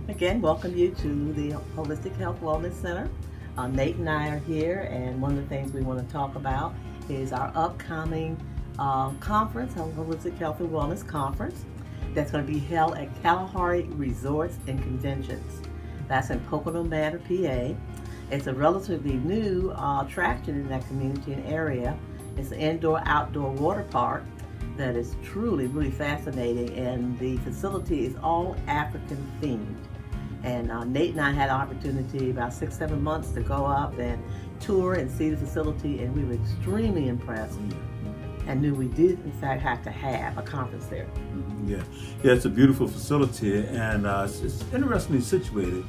Again, welcome you to the Holistic Health Wellness Center. Nate and I are here, and one of the things we want to talk about is our upcoming conference, our Holistic Health and Wellness Conference, that's going to be held at Kalahari Resorts and Conventions. That's in Pocono Manor, PA. It's a relatively new attraction in that community and area. It's an indoor-outdoor water park that is truly, really fascinating, and the facility is all African themed. And Nate and I had an opportunity about 6-7 months to go up and tour and see the facility, and we were extremely impressed and knew we did in fact have to have a conference there. Yeah, it's a beautiful facility, and it's interestingly situated,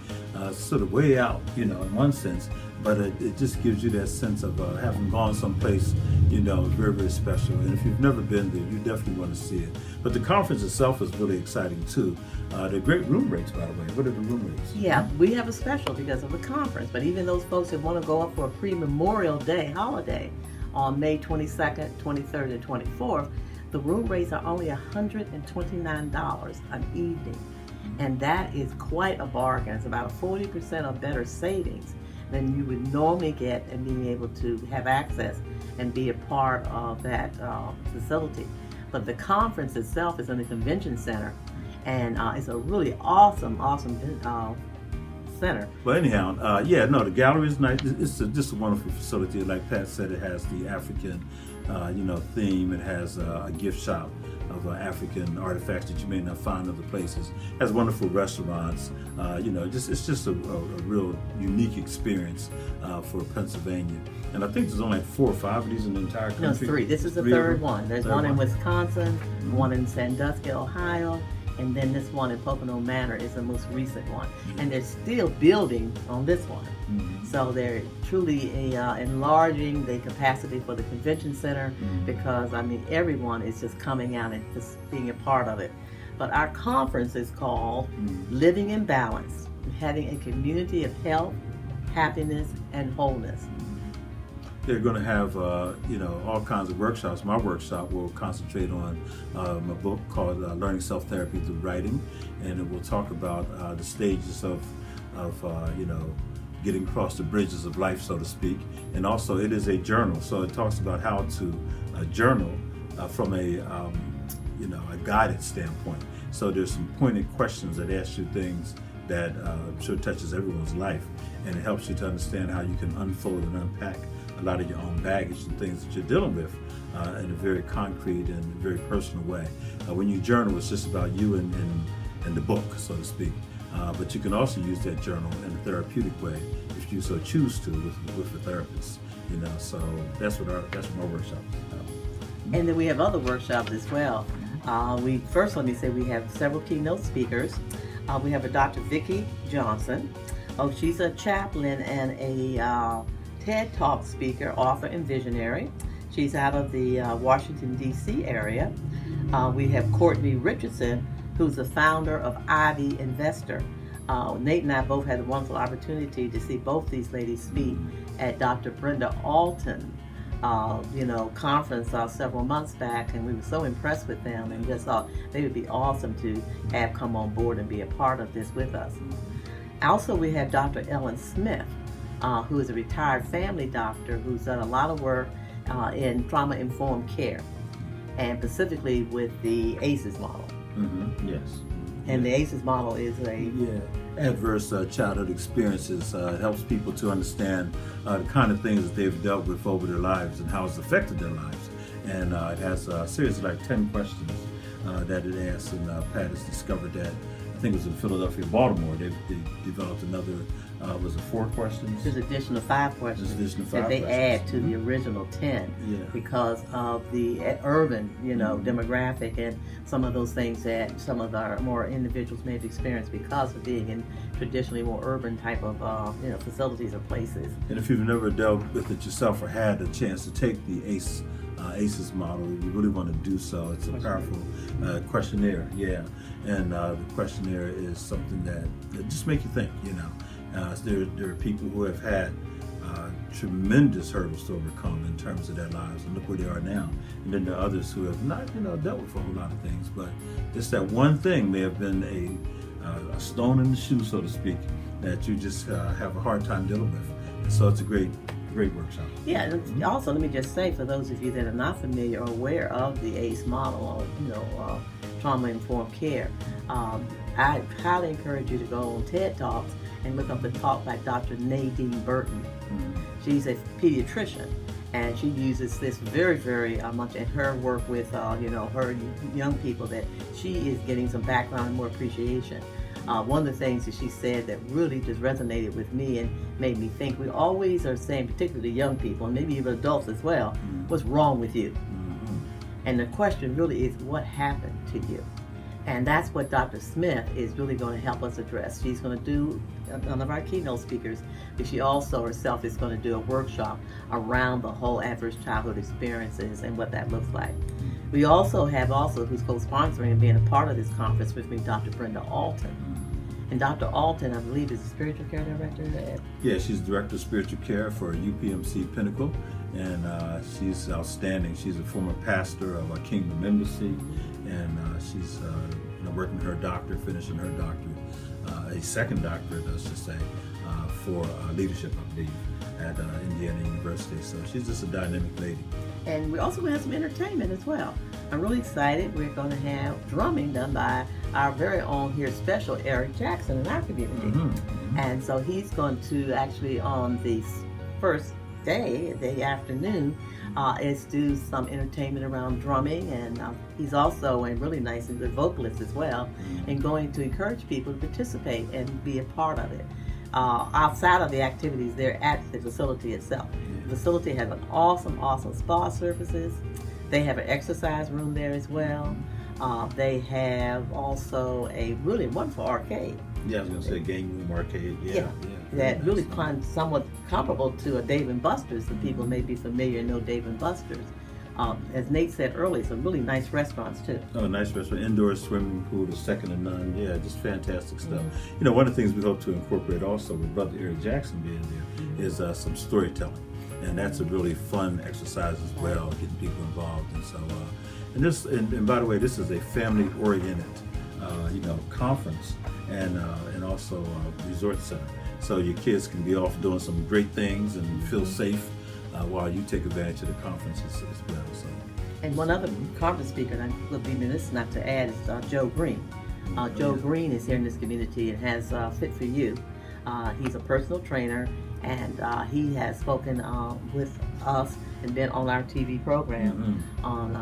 sort of way out, in one sense, but it just gives you that sense of having gone someplace, very, very special. And if you've never been there, you definitely want to see it. But the conference itself is really exciting too. They're great room rates, by the way. What are the room rates? Yeah, we have a special because of the conference, but even those folks that want to go up for a pre-Memorial Day holiday on May 22nd, 23rd, and 24th, the room rates are only $129 an evening. And that is quite a bargain. It's about a 40% or better savings than you would normally get in being able to have access and be a part of that facility. But the conference itself is in the convention center, and it's a really awesome center. Well, anyhow, the gallery is nice. It's just a wonderful facility. Like Pat said, it has the African, theme. It has a gift shop of African artifacts that you may not find other places. It has wonderful restaurants. It's just a real unique experience for Pennsylvania. And I think there's only like 4 or 5 of these in the entire country. No, 3. This is the third one. There's one in Wisconsin, one in Sandusky, Ohio, and then this one in Pocono Manor is the most recent one. And they're still building on this one. So they're truly enlarging the capacity for the convention center because, everyone is just coming out and just being a part of it. But our conference is called Living in Balance, having a community of health, happiness, and wholeness. They're going to have, all kinds of workshops. My workshop will concentrate on a book called Learning Self-Therapy Through Writing, and it will talk about the stages of getting across the bridges of life, so to speak. And also, it is a journal, so it talks about how to journal from a guided standpoint. So there's some pointed questions that ask you things that I'm sure touches everyone's life, and it helps you to understand how you can unfold and unpack a lot of your own baggage and things that you're dealing with in a very concrete and very personal way. When you journal, it's just about you and the book, so to speak. But you can also use that journal in a therapeutic way if you so choose to with a therapist. So that's what my workshop is about. And then we have other workshops as well. Let me say we have several keynote speakers. We have a Dr. Vicki Johnson. She's a chaplain and a TED Talk speaker, author, and visionary. She's out of the Washington, D.C. area. We have Courtney Richardson, who's the founder of Ivy Investor. Nate and I both had a wonderful opportunity to see both these ladies speak at Dr. Brenda Alton, conference several months back, and we were so impressed with them and just thought they would be awesome to have come on board and be a part of this with us. Also, we have Dr. Ellen Smith, who is a retired family doctor who's done a lot of work in trauma-informed care, and specifically with the ACEs model. Yes. And the ACEs model is adverse childhood experiences. It helps people to understand the kind of things that they've dealt with over their lives and how it's affected their lives. And it has a series of like 10 questions that it asks, and Pat has discovered that, I think it was in Philadelphia, Baltimore, they developed another, was it 4 questions? There's additional 5 questions that they add to the original 10 because of the urban, demographic and some of those things that some of our more individuals may have experienced because of being in traditionally more urban type of, facilities or places. And if you've never dealt with it yourself or had a chance to take the ACEs model, you really want to do so. It's a powerful questionnaire, and the questionnaire is something that just makes you think. There are people who have had tremendous hurdles to overcome in terms of their lives, and look where they are now. And then there are others who have not, dealt with a whole lot of things, but just that one thing may have been a stone in the shoe, so to speak, that you just have a hard time dealing with. And so it's a great workshop. Yeah, and also let me just say, for those of you that are not familiar or aware of the ACE model, or trauma-informed care, I highly encourage you to go on TED Talks and look up the talk by Dr. Nadine Burton. She's a pediatrician, and she uses this very, very much in her work with her young people, that she is getting some background and more appreciation. One of the things that she said that really just resonated with me and made me think, we always are saying, particularly young people, and maybe even adults as well, what's wrong with you? And the question really is, what happened to you? And that's what Dr. Smith is really going to help us address. She's going to do, one of our keynote speakers, but she also herself is going to do a workshop around the whole adverse childhood experiences and what that looks like. We also have who's co-sponsoring and being a part of this conference with me, Dr. Brenda Alton. And Dr. Alton, I believe, is the spiritual care director at... Yeah, she's director of spiritual care for UPMC Pinnacle, and she's outstanding. She's a former pastor of a Kingdom Embassy, and she's working her doctorate, finishing her doctorate, a second doctorate, I should say, for leadership, I believe, at Indiana University. So she's just a dynamic lady. And we also have some entertainment as well. I'm really excited. We're going to have drumming done by our very own here special Eric Jackson in our community. And so he's going to actually, on the first day, the afternoon, is do some entertainment around drumming, and he's also a really nice and good vocalist as well, and going to encourage people to participate and be a part of it. Outside of the activities, they're at the facility itself. The facility has an awesome spa services. They have an exercise room there as well. They have also a really wonderful arcade. Yeah, I was going to say game room arcade. Yeah. That really somewhat comparable to a Dave & Buster's. The people may be familiar and know Dave & Buster's. As Nate said earlier, some really nice restaurants too. Oh, nice restaurant, indoor swimming pool, the second to none. Yeah, just fantastic stuff. One of the things we hope to incorporate also with Brother Eric Jackson being there is some storytelling, and that's a really fun exercise as well, getting people involved. And so, and by the way, this is a family-oriented, conference and also a resort center. So your kids can be off doing some great things and feel safe while you take advantage of the conferences as well. So. And one other conference speaker, and I would be remiss not to add, is Joe Green. Joe Green is here in this community and has Fit For You. He's a personal trainer, and he has spoken with us and been on our TV program on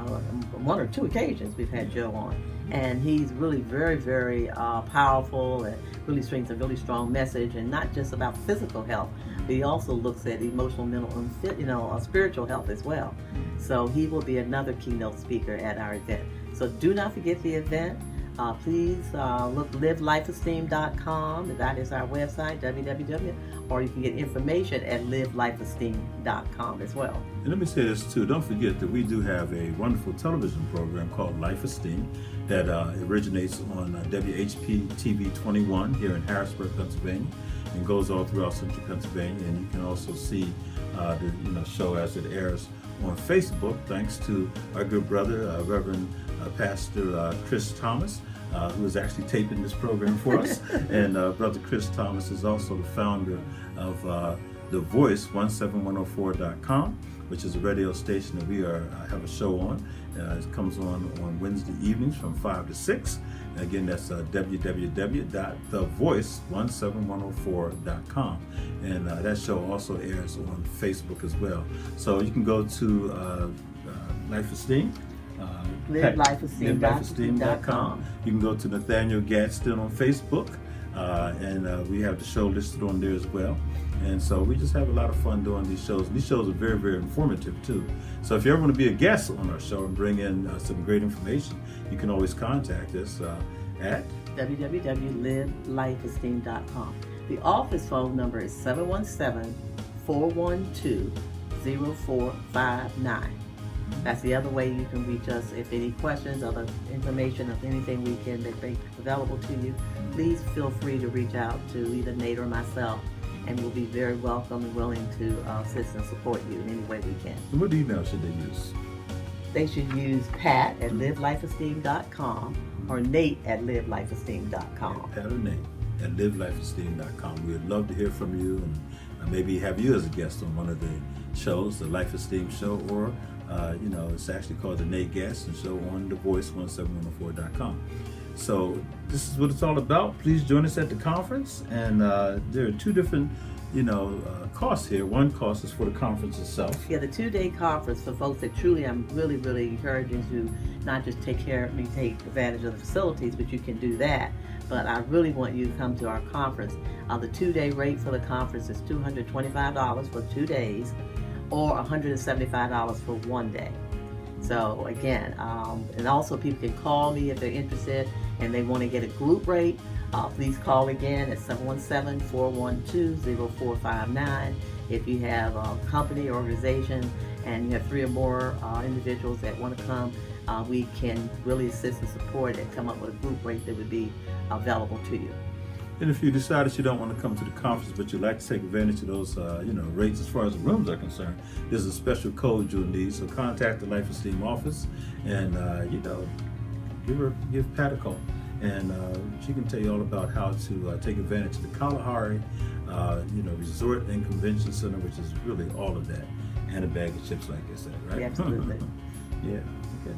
one or two occasions. We've had Joe on, and he's really very, very powerful, and really brings a really strong message, and not just about physical health, but he also looks at emotional, mental, and spiritual health as well. So he will be another keynote speaker at our event. So do not forget the event. Please look livelifeesteem.com. That is our website, www. Or you can get information at livelifeesteem.com as well. And let me say this too. Don't forget that we do have a wonderful television program called Life Esteem that originates on WHP TV 21 here in Harrisburg, Pennsylvania, and goes all throughout central Pennsylvania. And you can also see the show as it airs on Facebook, thanks to our good brother, Reverend Pastor Chris Thomas, who is actually taping this program for us. And Brother Chris Thomas is also the founder of The Voice 17104.com, which is a radio station that we have a show on. It comes on Wednesday evenings from 5 to 6. And again, that's www.thevoice17104.com. And that show also airs on Facebook as well. So you can go to Life Esteem. livelifeesteem.com. You can go to Nathaniel Gadsden on Facebook, and we have the show listed on there as well. And so we just have a lot of fun doing these shows. And these shows are very, very informative too. So if you ever want to be a guest on our show and bring in some great information, you can always contact us at www.livelifeesteem.com. The office phone number is 717-412-0459. That's the other way you can reach us. If any questions, other information, of anything we can make available to you, please feel free to reach out to either Nate or myself, and we'll be very welcome and willing to assist and support you in any way we can. And what email should they use? They should use Pat at livelifeesteem.com, or Nate at livelifeesteem.com. Pat or Nate at livelifeesteem.com. We'd love to hear from you and maybe have you as a guest on one of the shows, the Life Esteem Show, or it's actually called the Nate Gaston Show on thevoice17104.com. So this is what it's all about. Please join us at the conference, and there are two different costs here. One cost is for the conference itself. Yeah, the 2-day conference for folks that truly, I'm really, really encouraging to not just take advantage of the facilities, but you can do that. But I really want you to come to our conference. The 2-day rate for the conference is $225 for 2 days, or $175 for 1 day. So again, and also people can call me if they're interested and they want to get a group rate. Please call again at 717-412-0459. If you have a company or organization and you have 3 or more individuals that want to come, we can really assist and support and come up with a group rate that would be available to you. And if you decide that you don't want to come to the conference, but you'd like to take advantage of those, rates as far as the rooms are concerned, there's a special code you'll need. So contact the Life Esteem office, and give Pat a call, and she can tell you all about how to take advantage of the Kalahari, Resort and Convention Center, which is really all of that, and a bag of chips, like I said, right? Yeah, absolutely. Yeah. Okay.